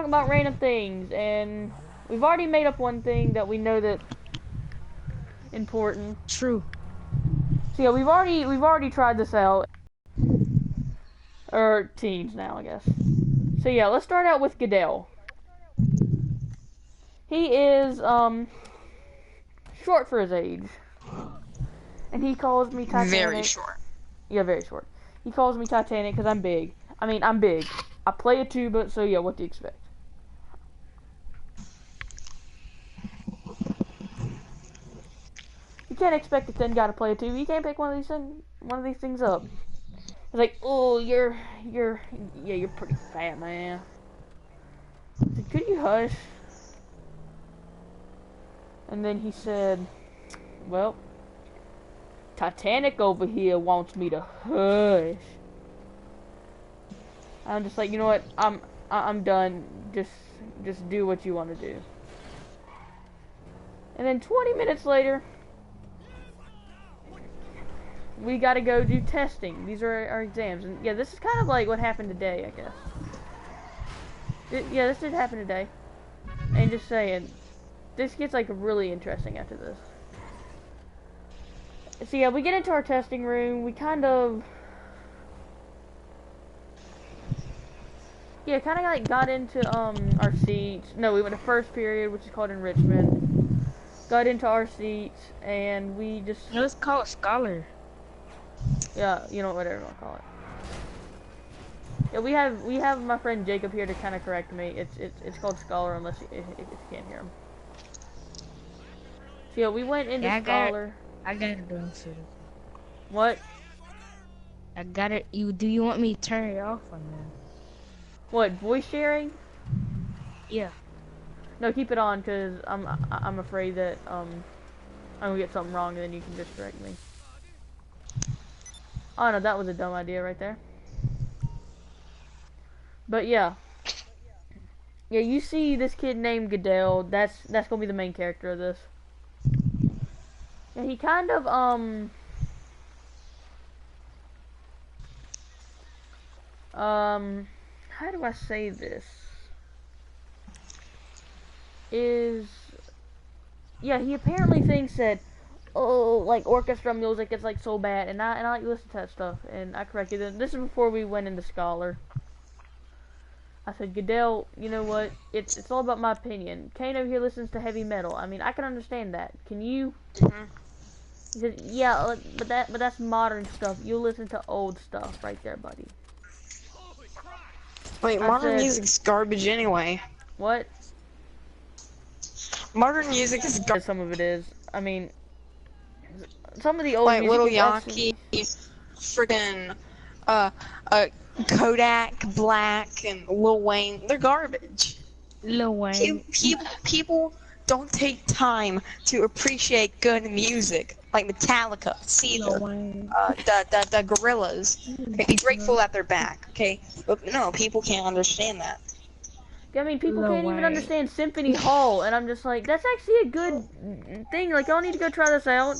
talking about random things, and we've already made up one thing that we know that important. True. So yeah, we've already tried this out. Or teens now, I guess. So yeah, let's start out with Goodell. He is short for his age. And he calls me Titanic. Very short. Yeah, very short. He calls me Titanic because I'm big. I mean, I'm big. I play a tuba, so yeah, what do you expect? You can't expect a thin guy to play a tuba. You can't pick one of these things up. He's like, oh, you're pretty fat, man. I said, could you hush? And then he said, well, Titanic over here wants me to hush. I'm just like, you know what? I'm done. Just do what you want to do. And then 20 minutes later, we gotta go do testing. These are our exams. And yeah, this is kind of like what happened today, I guess. Yeah, this did happen today. And just saying, this gets like really interesting after this. So yeah, we get into our testing room. We kind of like got into our seats. No, we went to first period, which is called enrichment. Got into our seats, and we just Let's call it scholar. yeah, you know, whatever you want to call it. Yeah, we have my friend Jacob here to kind of correct me. It's called scholar unless if you can't hear him. So yeah, we went into scholar. I got it doing so. What? I got it. Do you want me to turn it off or no? What, voice sharing? Yeah. No, keep it on, cause I'm afraid that I'm gonna get something wrong, and then you can just correct me. Oh no, that was a dumb idea right there. But yeah, you see this kid named Goodell. That's gonna be the main character of this. Yeah, he kind of how do I say this? Yeah, he apparently thinks that, oh, like orchestra music is like so bad, and I like to listen to that stuff, and I corrected him. This is before we went into scholar. I said, Goodell, you know what? It's all about my opinion. Kane over here listens to heavy metal. I mean, I can understand that. Can you? He said, yeah, but that's modern stuff. You listen to old stuff right there, buddy. Wait, modern music's garbage anyway. What? Modern music is garbage. Some of it is. I mean, some of the old Like music Little is Yachty, friggin' Kodak Black and Lil Wayne, they're garbage. Lil Wayne. People don't take time to appreciate good music, like Metallica, Cedar, the Gorillas. Okay, be grateful that they're back, okay? But no, people can't understand that. I mean, people can't even understand Symphony Hall, and I'm just like, that's actually a good thing. Like, y'all need to go try this out.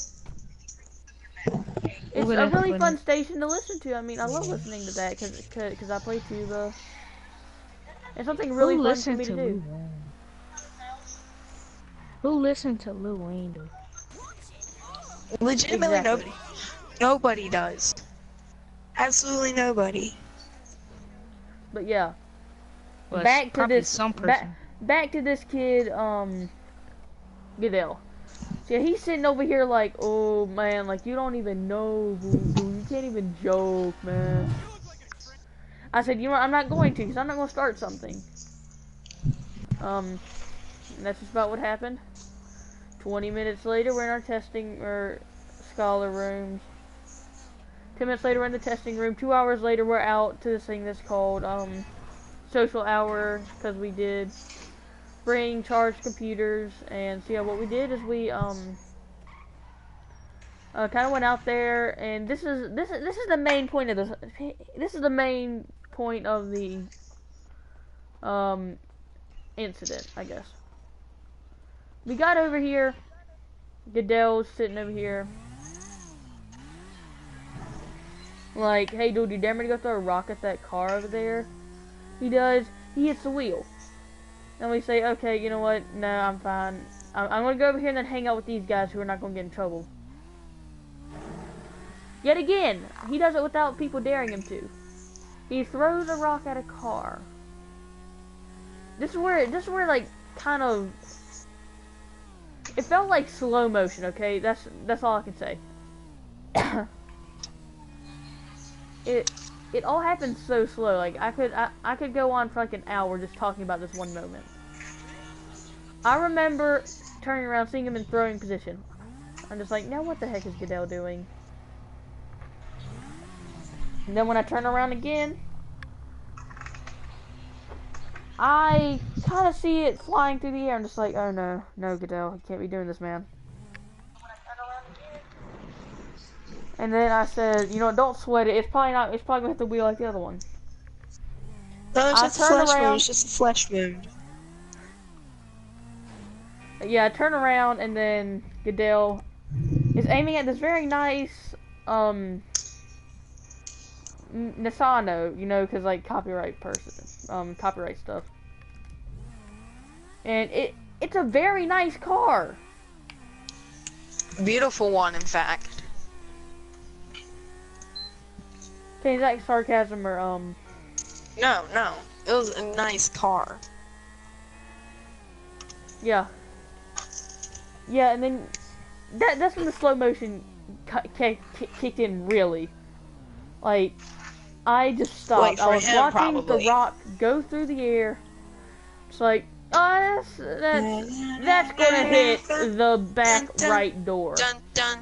It's a really fun station to listen to. I mean, I love listening to that because I play tuba. It's something really fun for me to do. Who listened to Lil Wayne, though? Legitimately nobody does. Absolutely nobody. But yeah. Well, back to this back to this kid, Goodell. So yeah, he's sitting over here like, oh man, like you don't even know, boo. You can't even joke, man. I said, you know what, I'm not going to, because I'm not going to start something. And that's just about what happened. 20 minutes later, we're in our testing, or scholar rooms. 10 minutes later, we're in the testing room. 2 hours later, we're out to this thing that's called, social hour, because we did bring charged computers. And so yeah, what we did is we kind of went out there, and this is the main point of this is the main point of the incident, I guess. We got over here, Goodell's sitting over here like, hey dude, you dare me to go throw a rock at that car over there? He does. He hits the wheel. Then we say, okay, you know what? No, I'm fine. I'm gonna go over here and then hang out with these guys who are not gonna get in trouble. Yet again, he does it without people daring him to. He throws a rock at a car. This is where like kind of it felt like slow motion. Okay, that's all I can say. It all happened so slow. Like I could go on for like an hour just talking about this one moment. I remember turning around, seeing him in throwing position. I'm just like, now what the heck is Goodell doing? And then when I turn around again, I kind of see it flying through the air. I'm just like, oh no, no Goodell, you can't be doing this, man. And then I said, you know, don't sweat it. It's probably gonna hit the wheel like the other one. No, it's I just a turned flesh around. wound. It's just a flesh wound. Yeah, I turn around and then Goodell is aiming at this very nice Nisano, you know, because like copyright stuff. And it's a very nice car. Beautiful one, in fact. Okay, is that sarcasm or No, no. It was a nice car. yeah. Yeah, and then that's when the slow motion kicked in really. Like, I just stopped. Like, for I was him, watching probably. the rock go through the air. It's like, oh, that's gonna hit the back right door. Dun dun.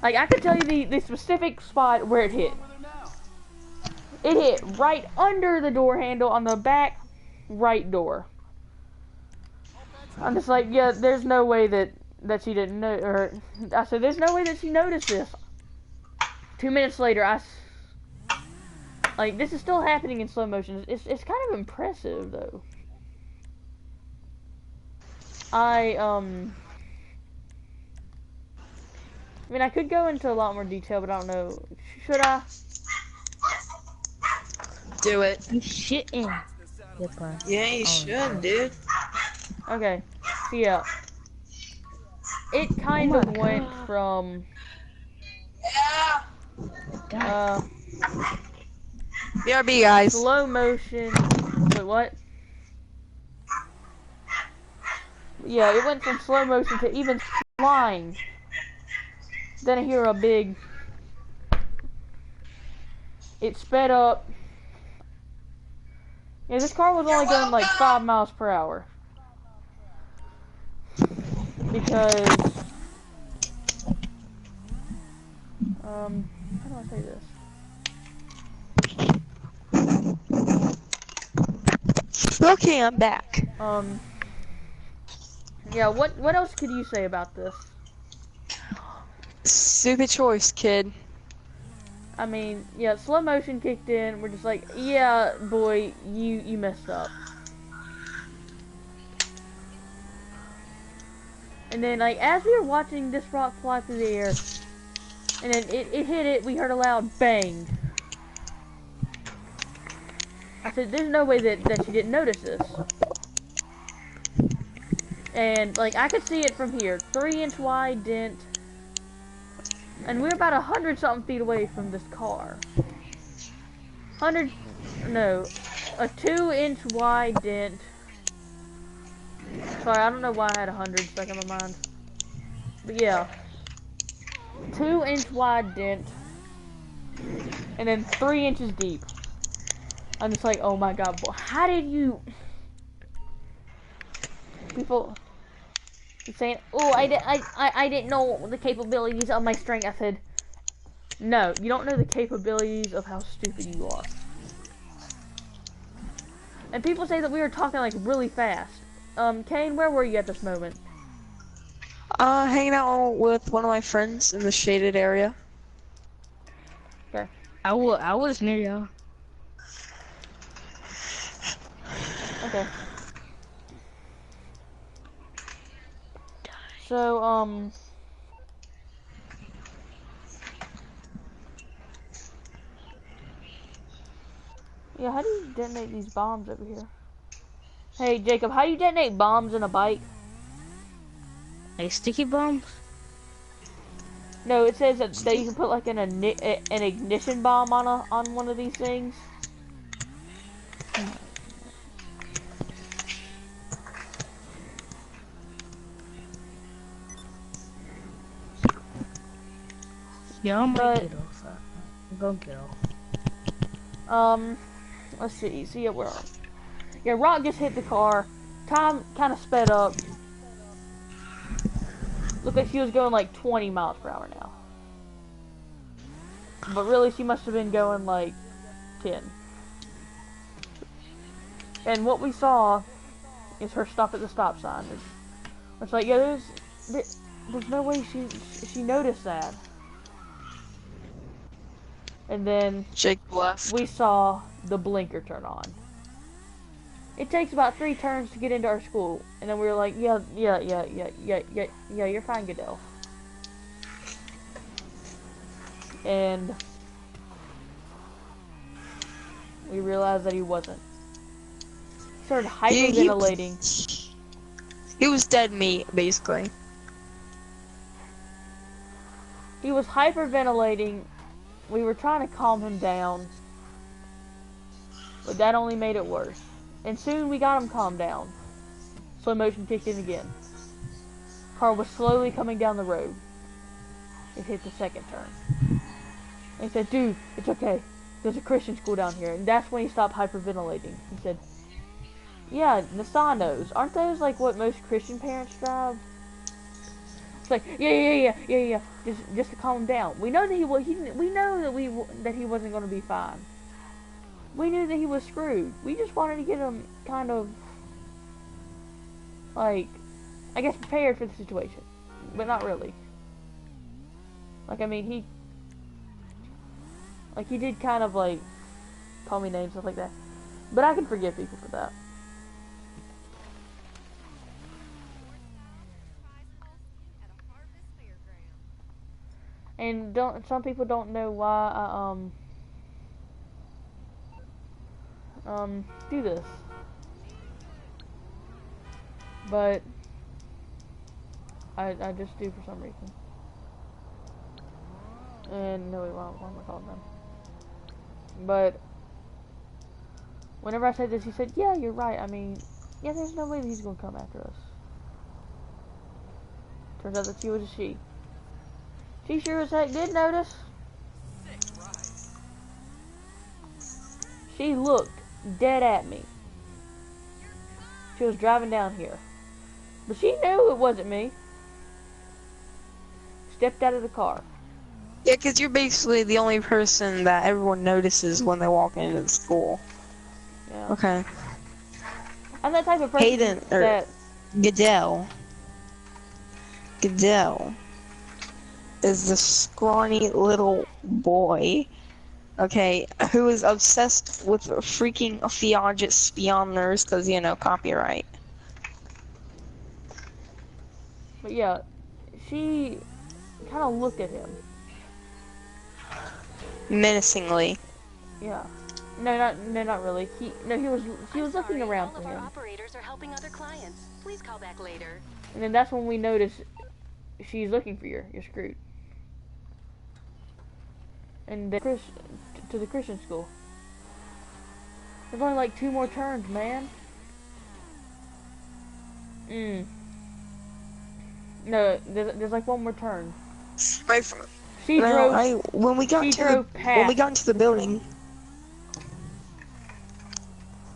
Like, I can tell you the specific spot where it hit. It hit right under the door handle on the back right door. I'm just like, yeah, there's no way that she didn't know, or I said, there's no way that she noticed this. 2 minutes later, like, this is still happening in slow motion. It's kind of impressive, though. I mean, I could go into a lot more detail, but I don't know. Should I? Do it. You shitting. Yeah, you should, dude. Okay. So, yeah. It kind of went from... BRB, guys. slow motion... Wait, what? Yeah, it went from slow motion to even flying. Then I hear a big... It sped up. Yeah, this car was only going like 5 miles per hour. Because... how do I say this? Okay, I'm back. Yeah, what else could you say about this? Stupid choice, kid. I mean, yeah, slow motion kicked in. We're just like, yeah, boy, you messed up. And then, like, as we were watching this rock fly through the air, and then it hit it, we heard a loud bang. I said, there's no way that she didn't notice this. And, like, I could see it from here. 3-inch wide dent. And we're about 100-something feet away from this car. A 2-inch wide dent. Sorry, I don't know why I had 100 stuck in my mind. But yeah. 2-inch wide dent. And then 3 inches deep. I'm just like, oh my god, boy, how did you... People keep saying, oh, I didn't know the capabilities of my strength. I said, no, you don't know the capabilities of how stupid you are. And people say that we were talking like really fast. Kane, where were you at this moment? Hanging out with one of my friends in the shaded area. Okay. I was near y'all. Okay. So, yeah, how do you detonate these bombs over here? Hey, Jacob, how you detonate bombs in a bike? Like sticky bombs? No, it says that you can put like an ignition bomb on one of these things. Yeah, I might But get off. I'm gonna get off. let's see. See it where? Yeah, Rock just hit the car. Time kind of sped up. Looked like she was going like 20 miles per hour now. But really, she must have been going like 10. And what we saw is her stop at the stop sign. It's like, yeah, there's no way she noticed that. And then Jake left. we saw the blinker turn on. It takes about 3 turns to get into our school, and then we were like, yeah, you're fine, Goodell. And we realized that he wasn't. He started hyperventilating. He was dead meat, basically. He was hyperventilating. We were trying to calm him down, but that only made it worse. And soon we got him calmed down. Slow motion kicked in again. Car was slowly coming down the road. It hit the second turn. And he said, dude, it's okay. There's a Christian school down here. And that's when he stopped hyperventilating. He said, yeah, Nissanos. Aren't those like what most Christian parents drive? It's like, yeah. Just to calm him down. We know that we know that he wasn't going to be fine. We knew that he was screwed. We just wanted to get him kind of, like, I guess prepared for the situation. But not really. Like, I mean, he did kind of, like, call me names, stuff like that. But I can forgive people for that. And some people don't know why I, do this. But I just do for some reason. And no, why am I calling them? But whenever I said this, he said, yeah, you're right. I mean, yeah, there's no way that he's gonna come after us. Turns out that she was a she. She sure as heck did notice. She looked dead at me. She was driving down here. But she knew it wasn't me. Stepped out of the car. Yeah, because you're basically the only person that everyone notices when they walk into the school. Yeah. Okay. I'm that type of person Hayden, that... Goodell is the scrawny little boy, okay, who is obsessed with freaking theologic spioners because, you know, copyright. But yeah, she kind of looked at him. Menacingly. Yeah. No, not really. She was looking around for him. Operators are helping other clients. Please call back later. And then that's when we noticed she's looking for you. You're screwed. And to the Christian school. There's only like 2 more turns, man. No, there's like 1 more turn. When we got into the building.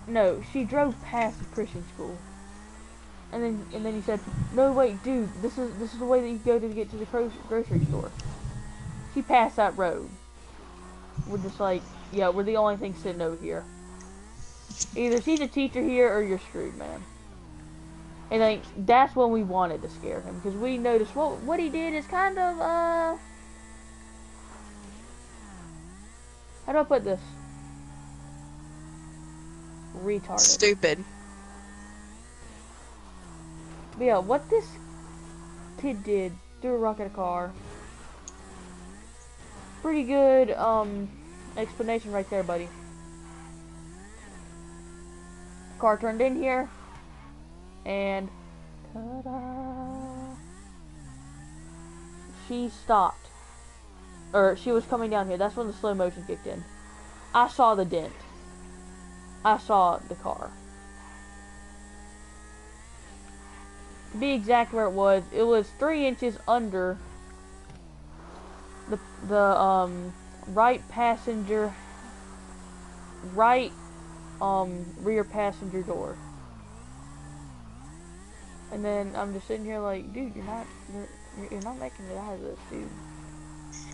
No, she drove past the Christian school. And then he said, "No, wait, dude, this is the way that you go to get to the grocery store." She passed that road. We're just like, yeah, we're the only thing sitting over here. Either she's a teacher here or you're screwed, man. And like that's when we wanted to scare him because we noticed what he did is kind of how do I put this? Retarded. Stupid. But yeah, what this kid did, threw a rock at a car. Pretty good explanation right there, buddy. Car turned in here. And ta-da! She stopped. Or she was coming down here. That's when the slow motion kicked in. I saw the dent. I saw the car. To be exact where it was 3 inches under the right passenger, right rear passenger door. And then I'm just sitting here like, dude, you're not making it out of this, dude.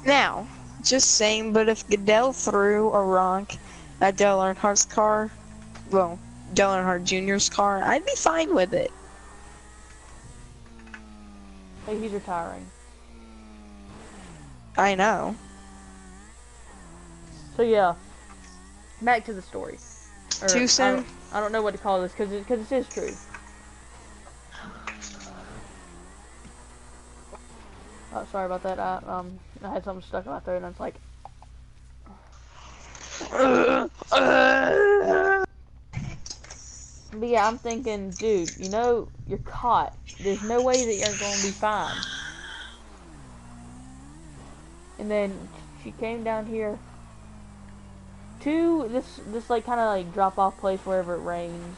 Now, just saying, but if Goodell threw a rock at Dale Earnhardt's car, well, Dale Earnhardt Jr.'s car, I'd be fine with it. Hey, he's retiring. I know. So yeah, back to the story. Or, Too soon? I don't know what to call this because it is true. Oh, sorry about that. I had something stuck in my throat and I was like, but yeah, I'm thinking, dude, you know, you're caught. There's no way that you're going to be fine. And then she came down here to this like kind of like drop off place wherever it rains.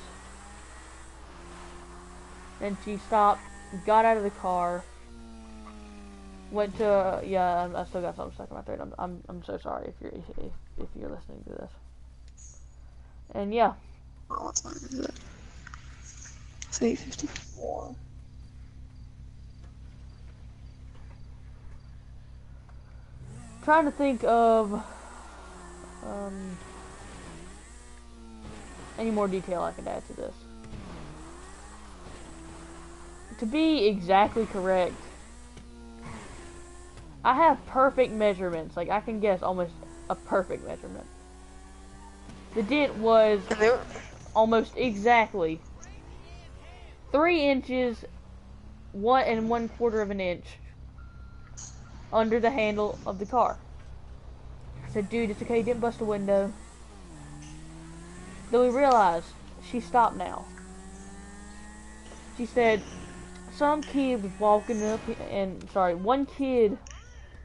And she stopped, got out of the car, went to yeah. I still got something stuck in my throat. I'm so sorry if you're listening to this. And yeah. Oh, what time is it? It's 8:54. Trying to think of any more detail I could add to this. To be exactly correct, I have perfect measurements. Like, I can guess almost a perfect measurement. The dent was almost exactly 3 inches, 1 1/4 of an inch under the handle of the car. I said, dude, it's okay, you didn't bust a window. Then we realized she stopped now. She said, some kid was walking up, and one kid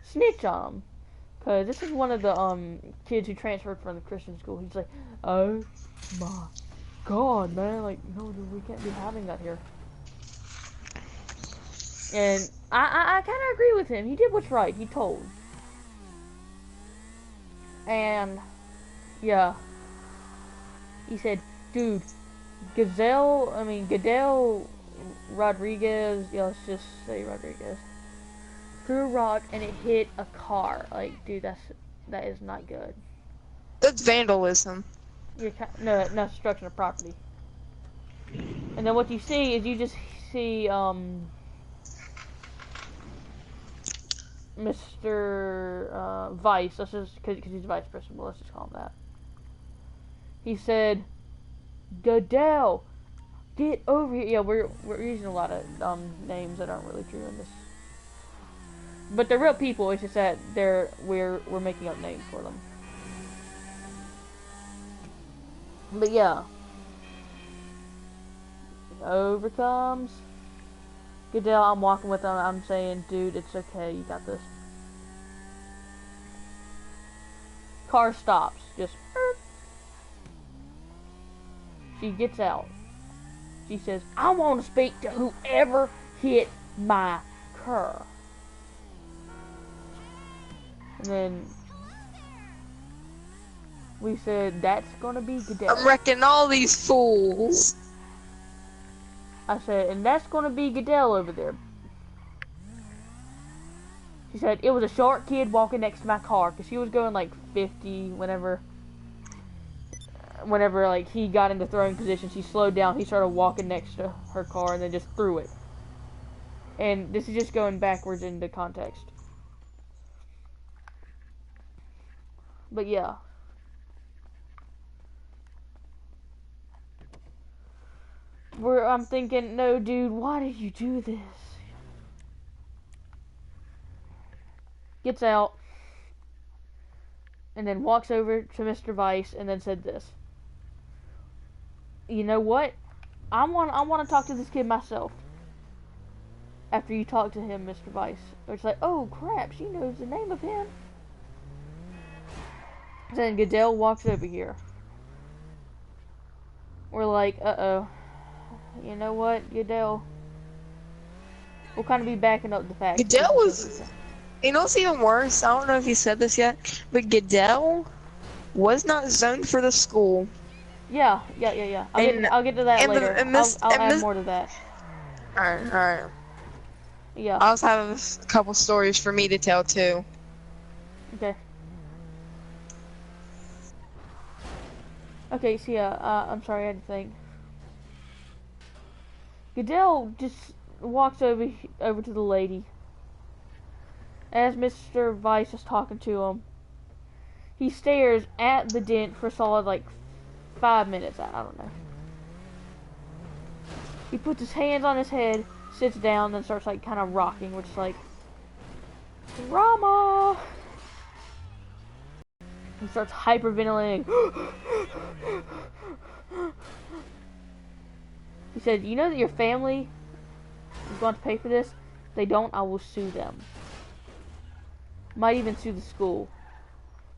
snitched on him. Cause this is one of the kids who transferred from the Christian school. He's like, oh my god, man, like, no, dude, we can't be having that here. And I kind of agree with him. He did what's right. He told. And yeah, he said, dude, Goodell Rodriguez, yeah, let's just say Rodriguez, threw a rock and it hit a car. Like, dude, that is not good. That's vandalism. No, destruction of property. And then what you see is you just see Mr. Vice. Let's just because he's vice principal. Let's just call him that. He said, Goodell, get over here. Yeah, we're using a lot of names that aren't really true in this, but they're real people. It's just that we're making up names for them. But yeah, overcomes Goodell. I'm walking with him. I'm saying, dude, it's okay. You got this. Car stops. Just. She gets out. She says, I want to speak to whoever hit my car. And then we said, that's going to be Goodell. I'm wrecking all these fools. I said, and that's going to be Goodell over there. She said, it was a short kid walking next to my car. Because she was going like 50 whenever like he got into throwing position. She slowed down. He started walking next to her car and then just threw it. And this is just going backwards into context. But yeah. I'm thinking, no, dude, why did you do this? Gets out. And then walks over to Mr. Vice and then said this. You know what? I want to talk to this kid myself. After you talk to him, Mr. Vice. Or it's like, oh crap, she knows the name of him. Then Goodell walks over here. We're like, uh-oh. You know what, Goodell? We'll kind of be backing up the fact. Goodell was... You know what's even worse? I don't know if you said this yet, but Goodell was not zoned for the school. Yeah. I'll get to that later. I'll add more to that. Alright. Yeah. I also have a couple stories for me to tell too. Okay. Okay, so yeah, I'm sorry, I had to think. Goodell just walks over to the lady. As Mr. Vice is talking to him, he stares at the dent for a solid, like, 5 minutes. I don't know. He puts his hands on his head, sits down, then starts, like, kind of rocking, which is like, drama! He starts hyperventilating. He said, you know that your family is going to pay for this? If they don't, I will sue them. Might even sue the school.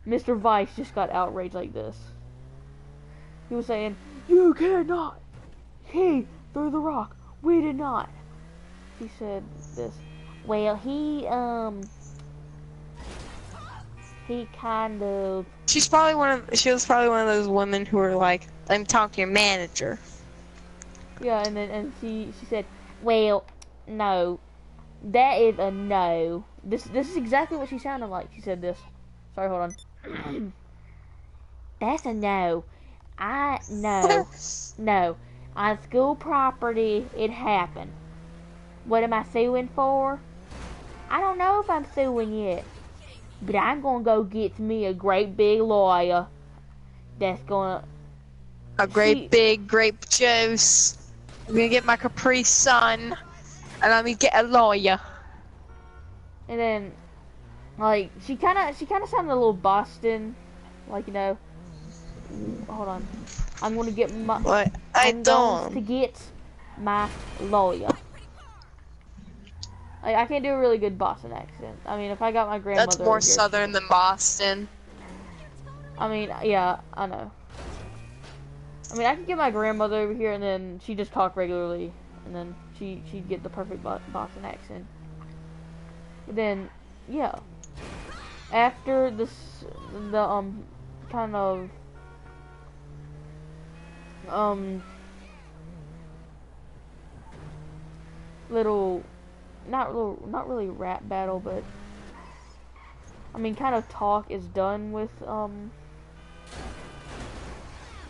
Mr. Vice just got outraged like this. He was saying, you cannot! He threw the rock. We did not. He said this. Well, he kind of... She was probably one of those women who were like, let me talk to your manager. Yeah, and she said, well, no. That is a no. This is exactly what she sounded like. She said this. Sorry, hold on. That's a no. No. On school property, it happened. What am I suing for? I don't know if I'm suing yet. But I'm gonna go get me a great big lawyer. That's gonna... A great big grape juice. I'm gonna get my Capri Sun. And let me get a lawyer. And then, like, she kinda sounded a little Boston. Like, you know. Hold on. I'm gonna get my... What? I'm going to get my lawyer. I can't do a really good Boston accent. I mean, if I got my grandmother... That's more southern than Boston. I mean, yeah, I know. I mean, I could get my grandmother over here and then she'd just talk regularly. And then she'd get the perfect Boston accent. But then, yeah. After the kind of... not really rap battle, but I mean kind of talk is done with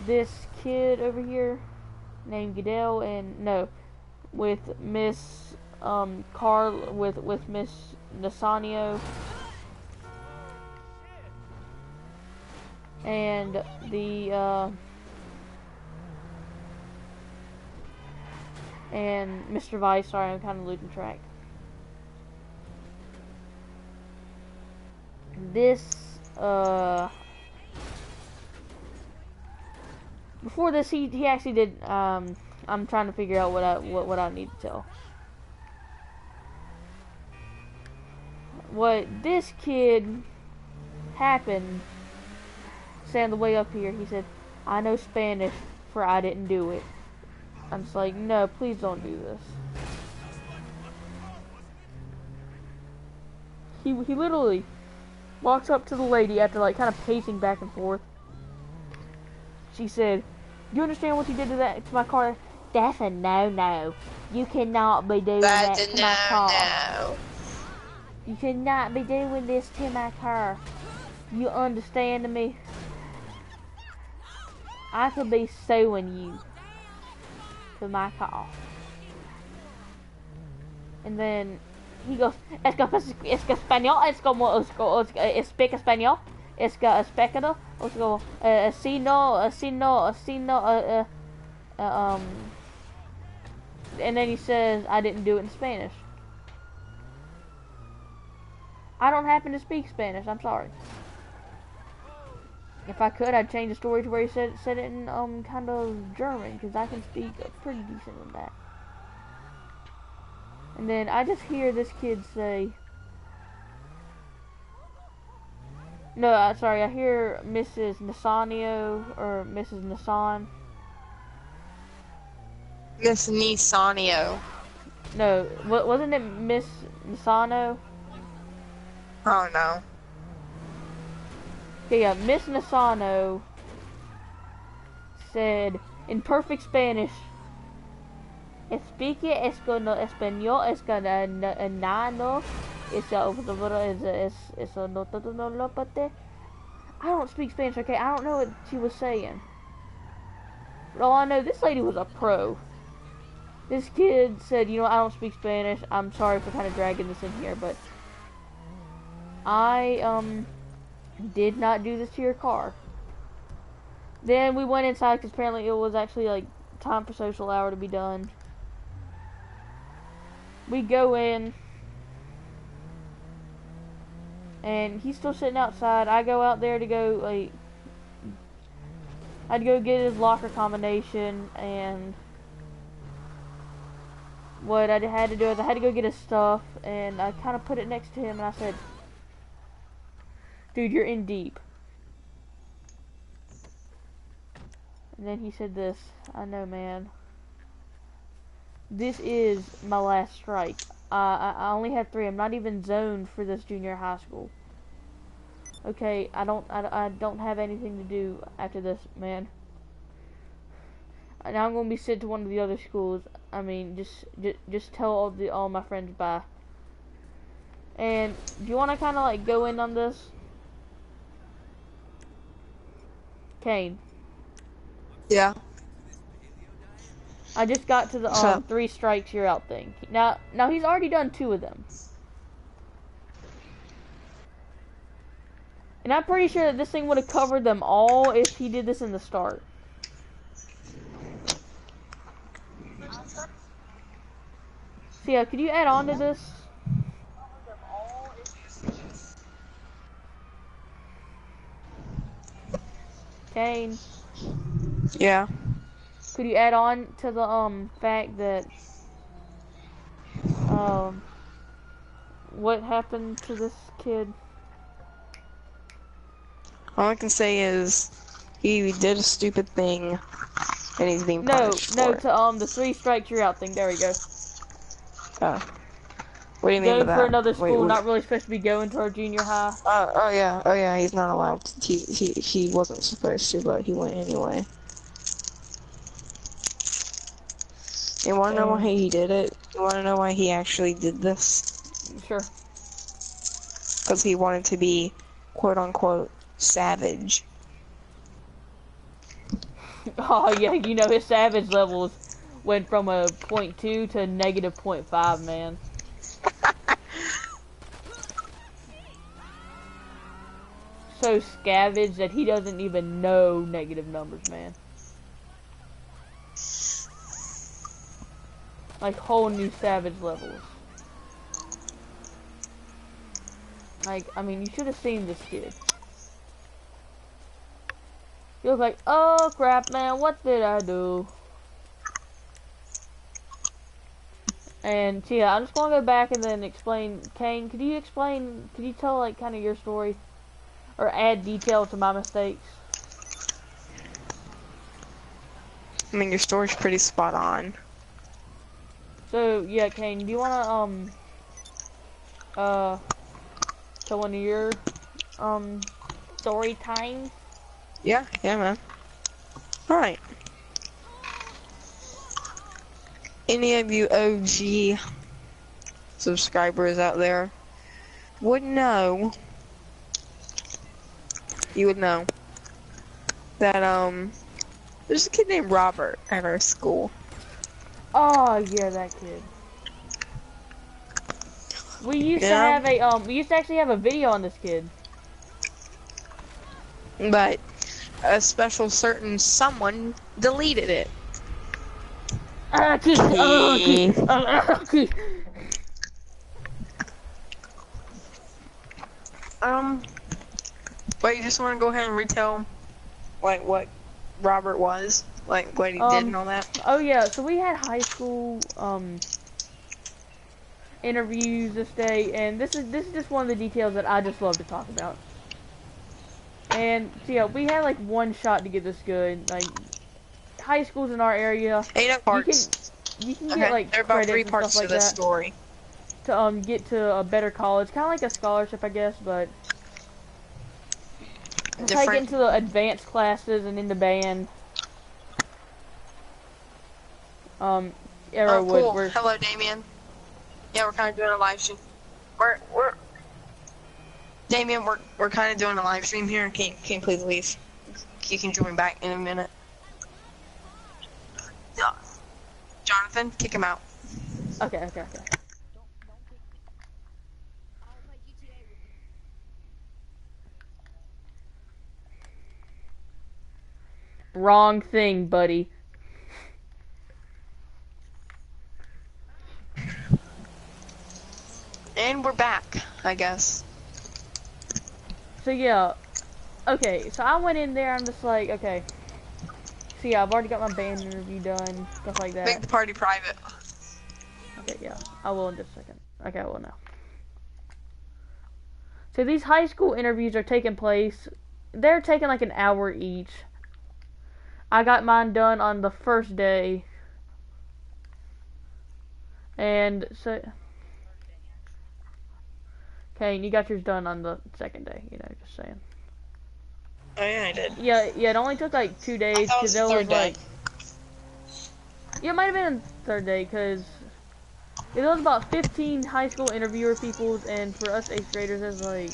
this kid over here named Goodell, and no, with Miss with Miss Nasanio and the and Mr. Vice. Sorry, I'm kind of losing track. This, before this, he actually did, I'm trying to figure out what I need to tell. What this kid happened, saying the way up here, he said, I know Spanish, for I didn't do it. I'm just like, no, please don't do this. He literally walks up to the lady after like kind of pacing back and forth. She said, "You understand what you did to my car? That's a no. You cannot be doing that to my car. No. You cannot be doing this to my car. You understand me? I could be suing you to my car." And then he goes, es que español, speak español, es que especado, and then he says, I didn't do it in Spanish. I don't happen to speak Spanish, I'm sorry. if I could, I'd change the story to where he said it in kind of German, because I can speak pretty decent in that. And then I just hear this kid say, no, sorry, I hear Mrs. Nasanio or Mrs. Nasan. Miss Nisanio. No, wasn't it Miss Nisano? Oh no. Okay, yeah, Miss Nisano said in perfect Spanish, "Explique español enano eso no lo pate." I don't speak Spanish, okay? I don't know what she was saying. But all I know, this lady was a pro. This kid said, you know, I don't speak Spanish. I'm sorry for kind of dragging this in here, but I, did not do this to your car. Then we went inside because apparently it was actually, like, time for social hour to be done. We go in, and he's still sitting outside. I go out there to go, like, I'd go get his locker combination, and what I had to do is I had to go get his stuff, and I kind of put it next to him, and I said, "Dude, you're in deep." And then he said this, "I know, man. This is my last strike. I only have 3. I'm not even zoned for this junior high school. Okay, I don't have anything to do after this, man. Now I'm gonna be sent to one of the other schools. I mean, just tell all my friends bye." And do you want to kind of like go in on this, Kane? Yeah. I just got to the 3 strikes you're out thing. Now he's already done 2 of them. And I'm pretty sure that this thing would have covered them all if he did this in the start. So yeah, could you add on to this? Kane, Yeah. could you add on to the fact that what happened to this kid? All I can say is he did a stupid thing, and he's being punished for it. To the 3 strikes you're out thing. There we go. What do you mean by Going that? for another school, Wait. not really supposed to be going to our junior high. Oh yeah, he's not allowed to. He wasn't supposed to, but he went anyway. You wanna know why he did it? You wanna know why he actually did this? Sure. Because he wanted to be, quote unquote, savage. Oh yeah, you know his savage levels went from a 0.2 to negative 0.5, man. So scavenged that he doesn't even know negative numbers, man. Like whole new savage levels. Like, I mean, you should have seen this kid. You look like, oh crap, man, what did I do? And so, yeah, I'm just gonna go back and then explain. Kane, could you tell like kind of your story, or add detail to my mistakes? I mean, your story's pretty spot on. So yeah, Kane, do you wanna tell one of your story times? Yeah, man. Alright. Any of you OG subscribers out there would know, that, there's a kid named Robert at our school. Oh yeah, that kid. We used to have we used to actually have a video on this kid. But a special certain someone deleted it. But you just want to go ahead and retell like what Robert was, like what he did and all that? Oh yeah, so we had high school interviews this day, and this is just one of the details that I just love to talk about. And so yeah, we had like one shot to get this good. Like high schools in our area, 8 parts. you can Okay, get like there are about 3 credits and parts stuff like to this that story. to get to a better college, kind of like a scholarship, I guess, but that's how you get into the advanced classes and into band. Arrowwood. Oh, cool. Hello, Damien. Yeah, we're kind of doing a live stream. Damien, we're kind of doing a live stream here. Can you please leave? You can join back in a minute. Jonathan, kick him out. Okay. Wrong thing, buddy. And we're back, I guess. So yeah, okay, so I went in there, I'm just like, okay. So yeah, I've already got my band interview done, stuff like that. Make the party private. Okay, yeah, I will in just a second. Okay, I will now. So these high school interviews are taking place, they're taking like an hour each. I got mine done on the first day. And so... Okay, and you got yours done on the second day, you know, just saying. Oh yeah, I did. Yeah, it only took like 2 days because there was like... Yeah, it might have been the third day because there was about 15 high school interviewer peoples, and for us 8th graders, there's like...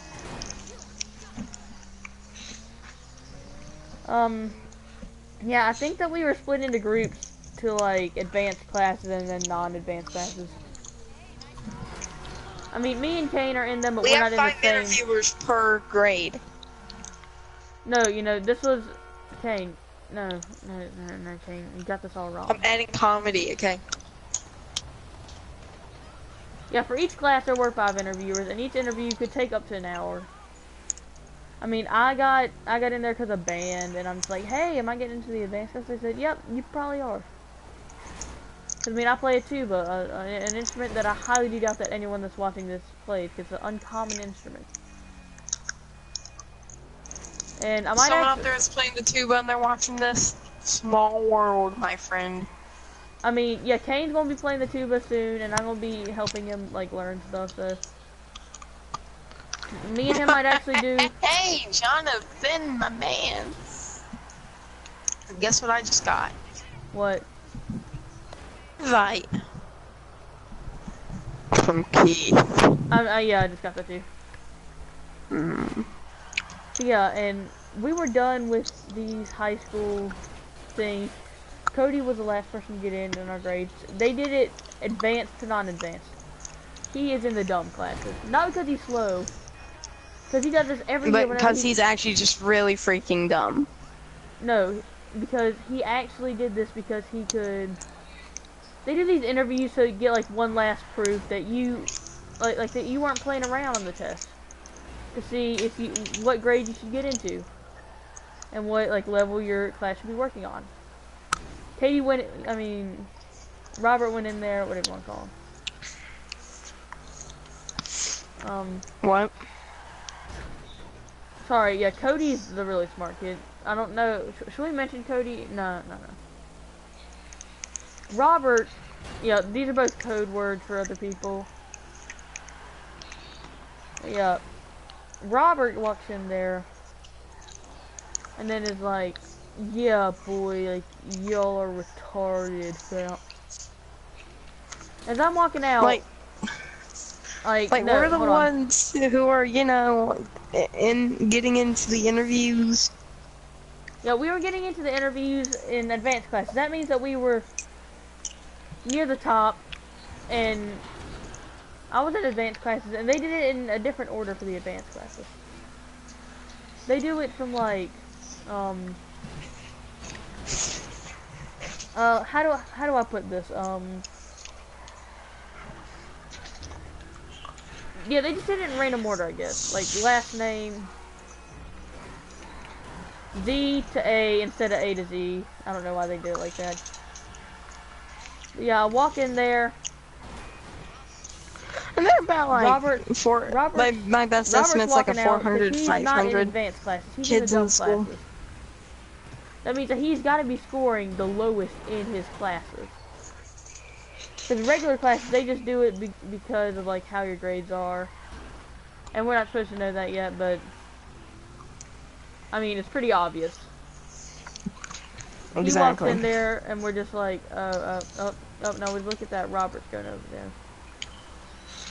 Yeah, I think that we were split into groups to like advanced classes and then non-advanced classes. I mean, me and Kane are in them, but we're not in the same. We have 5 interviewers per grade. No, you know, this was Kane. No, Kane. You got this all wrong. I'm adding comedy, okay? Yeah, for each class there were 5 interviewers, and each interview could take up to an hour. I mean, I got in there because of band, and I'm just like, hey, am I getting into the advanced class? They said, yep, you probably are. I mean, I play a tuba, an instrument that I highly doubt that anyone that's watching this plays. It's an uncommon instrument. And I might Someone out there is playing the tuba and they're watching this. Small world, my friend. I mean, yeah, Kane's gonna be playing the tuba soon, and I'm gonna be helping him like learn stuff. So me and him might actually do. Hey, Jonathan, my man. Guess what I just got? What? Invite. From Keith. Yeah, I just got that too. Yeah, and we were done with these high school things. Cody was the last person to get in our grades. They did it advanced to non-advanced. He is in the dumb classes. Not because he's slow. Because he does this every year. But because he's actually just really freaking dumb. No, because he actually did this because he could... They do these interviews so you get like one last proof that you... Like that you weren't playing around on the test. To see if what grade you should get into. And what like level your class should be working on. Katie went, Robert went in there, whatever you want to call him. What? Sorry, yeah, Cody's the really smart kid. I don't know, should we mention Cody? No. Robert, yeah, these are both code words for other people. Yeah, Robert walks in there, and then is like, yeah, boy, like, y'all are retarded, fam. As I'm walking out, like no, we're the ones who are, you know, getting into the interviews. Yeah, we were getting into the interviews in advanced classes. That means that we were near the top, and I was in advanced classes, and they did it in a different order for the advanced classes. They do it from, like, how do I put this? Yeah, they just did it in random order, I guess. Like, last name, Z to A instead of A to Z. I don't know why they did it like that. But yeah, I walk in there. And they're about like Robert, my best Robert's estimate's like a walking out 400, because he's not in 500 advanced classes. He's kids in the in dumb school. classes. That means that he's got to be scoring the lowest in his classes. Because regular classes, they just do it because of like how your grades are. And we're not supposed to know that yet, but I mean, it's pretty obvious. He walks in there, and we're just like, oh, no, we look at that. Robert's going over there.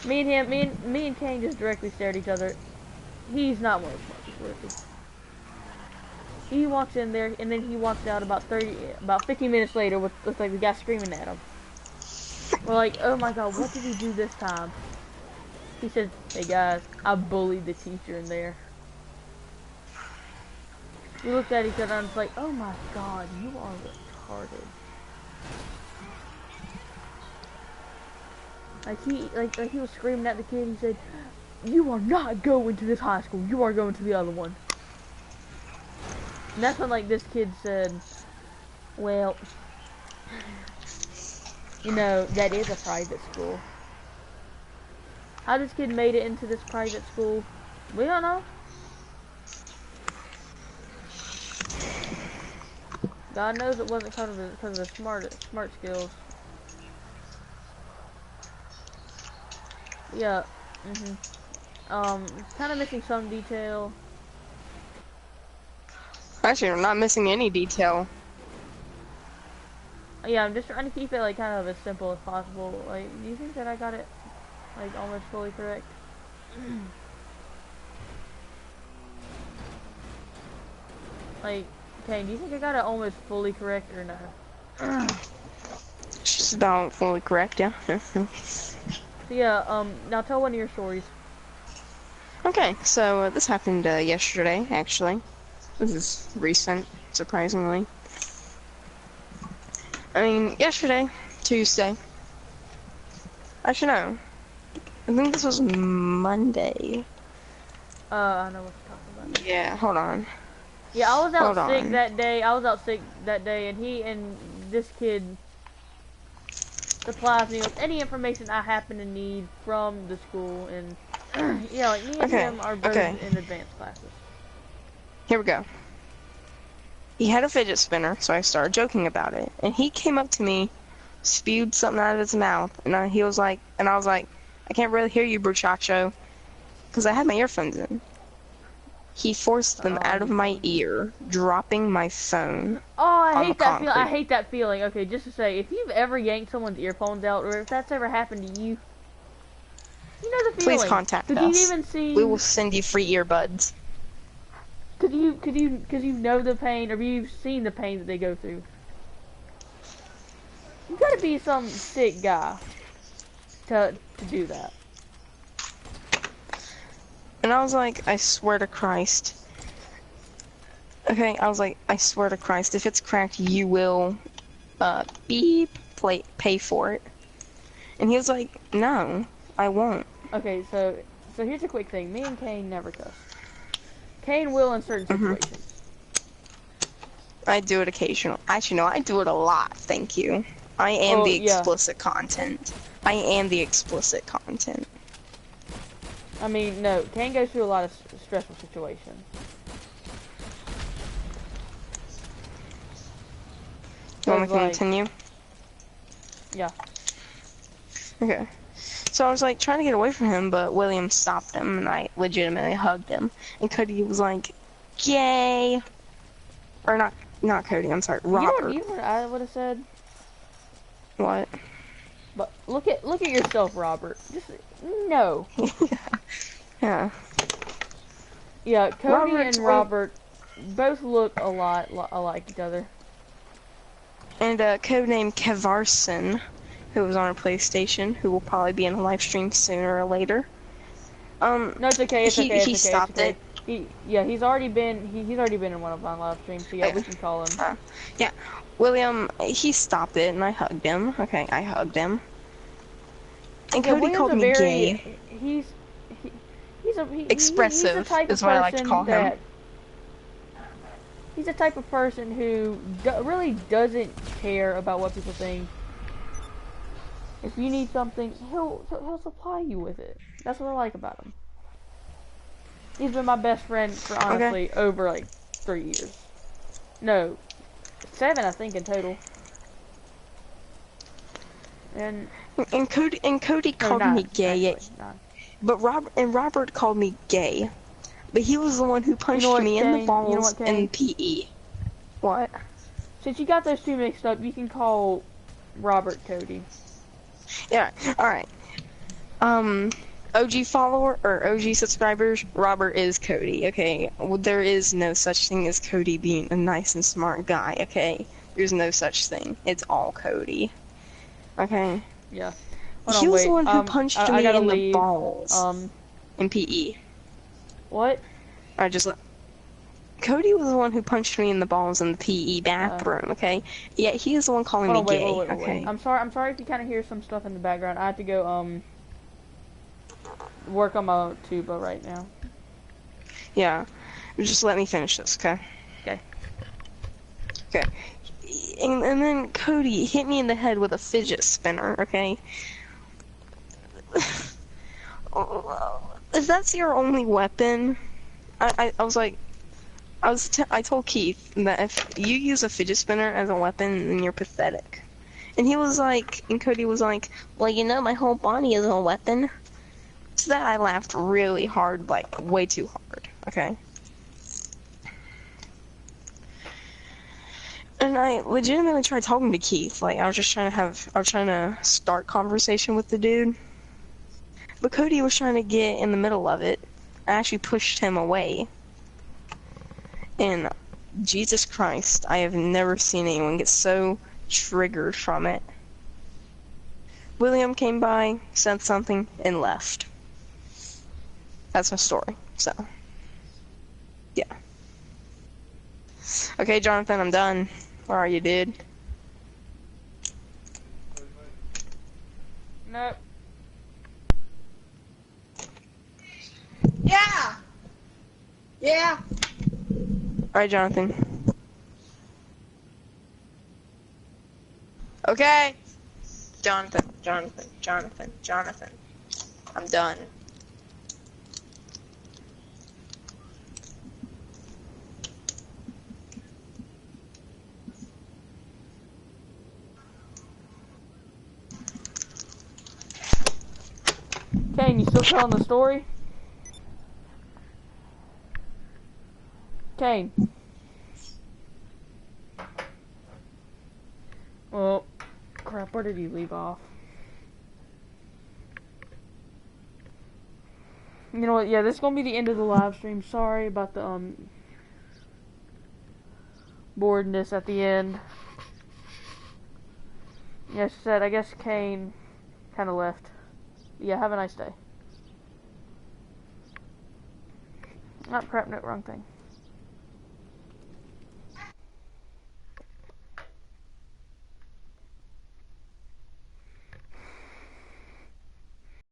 Me and Kane just directly stare at each other. He's not one of the smartest workers. He walks in there, and then he walks out about 15 minutes later with like the guy screaming at him. We're like, oh my god, what did he do this time? He said, hey guys, I bullied the teacher in there. We looked at each other and it's like, oh my god, you are retarded. Like he was screaming at the kid. He said, you are not going to this high school. You are going to the other one. And that's when like this kid said, well, you know, that is a private school. How this kid made it into this private school, we don't know. God knows it wasn't because of the smart skills. Yeah. Kind of missing some detail. Actually, I'm not missing any detail. Yeah, I'm just trying to keep it like kind of as simple as possible. Like, do you think that I got it like almost fully correct? Like, okay, do you think I got it almost fully correct or no? It's just about fully correct, yeah. So yeah, now tell one of your stories. Okay, so this happened yesterday, actually. This is recent, surprisingly. I mean, yesterday, Tuesday. Actually, no. I think this was Monday. I know what you're talking about. Yeah, hold on. Yeah, I was out sick that day. And he and this kid supplies me with any information I happen to need from the school, and yeah, like me and him are both in advanced classes. Here we go. He had a fidget spinner, so I started joking about it, and he came up to me, spewed something out of his mouth, and I was like, I can't really hear you, bruchacho, because I had my earphones in. He forced them out of my ear, dropping my phone. Oh, I hate that feeling. I hate that feeling. Okay, just to say, if you've ever yanked someone's earphones out, or if that's ever happened to you, you know the feeling. Please contact us. Could you even see? We will send you free earbuds. Could you know the pain, or you've seen the pain that they go through? You gotta be some sick guy to do that. And I was like, I swear to Christ. Okay, I was like, I swear to Christ, if it's cracked, you will, pay for it. And he was like, no, I won't. Okay, so here's a quick thing. Me and Kane never cuss. Kane will in certain situations. I do it occasionally. Actually, no, I do it a lot, thank you. I am the explicit content. I am the explicit content. I mean, no, Kane goes through a lot of stressful situations. You want me to continue? Yeah. Okay. So I was like trying to get away from him, but William stopped him, and I legitimately hugged him. And Cody was like, "Yay!" Or not Cody. I'm sorry, Robert. You know what I would have said? What? But look at yourself, Robert. Just no. Yeah. Yeah, Cody and Robert both look a lot alike each other. And codename Kevarson, who was on a PlayStation, who will probably be in a live stream sooner or later. No, it's okay. It's okay. He stopped it. He's already been in one of my live streams. So yeah, we can call him. Yeah, William. He stopped it, and I hugged him. Okay, I hugged him. And Cody called me gay. He's expressive is what I like to call him. he's the type of person who really doesn't care about what people think. If you need something, he'll supply you with it. That's what I like about him. He's been my best friend for honestly over like 3 years. No, 7 I think in total. And Cody called me gay, but Robert called me gay. But he was the one who punched me in the balls in PE. What? Since you got those two mixed up, you can call Robert Cody. Yeah, alright. OG follower, or OG subscribers, Robert is Cody, okay? Well, there is no such thing as Cody being a nice and smart guy, okay? There's no such thing. It's all Cody. Okay? Yeah. He was the one who punched me in the balls. In PE. What? Cody was the one who punched me in the balls in the PE bathroom, okay? Yeah, he is the one calling me gay, okay? I'm sorry if you kind of hear some stuff in the background. I have to go, work on my tuba right now. Yeah. Just let me finish this, okay? Okay. Okay. And then Cody hit me in the head with a fidget spinner, okay? If that's your only weapon, I was like, I told Keith that if you use a fidget spinner as a weapon, then you're pathetic. And he was like, and Cody was like, well, you know, my whole body is a weapon. So that I laughed really hard, like, way too hard, okay? And I legitimately tried talking to Keith, like, I was trying to start conversation with the dude. But Cody was trying to get in the middle of it. I actually pushed him away. And Jesus Christ, I have never seen anyone get so triggered from it. William came by, said something, and left. That's my story, so. Yeah. Okay, Jonathan, I'm done. Where are you, dude? Nope. Yeah! Yeah! Alright, Jonathan. Okay! Jonathan. I'm done. Kane, you still telling the story? Kane. Oh, crap, where did he leave off? You know what, yeah, this is gonna be the end of the live stream. Sorry about the, boredness at the end. Yes, said, I guess Kane kinda left. Yeah, have a nice day. Not crap, no, wrong thing.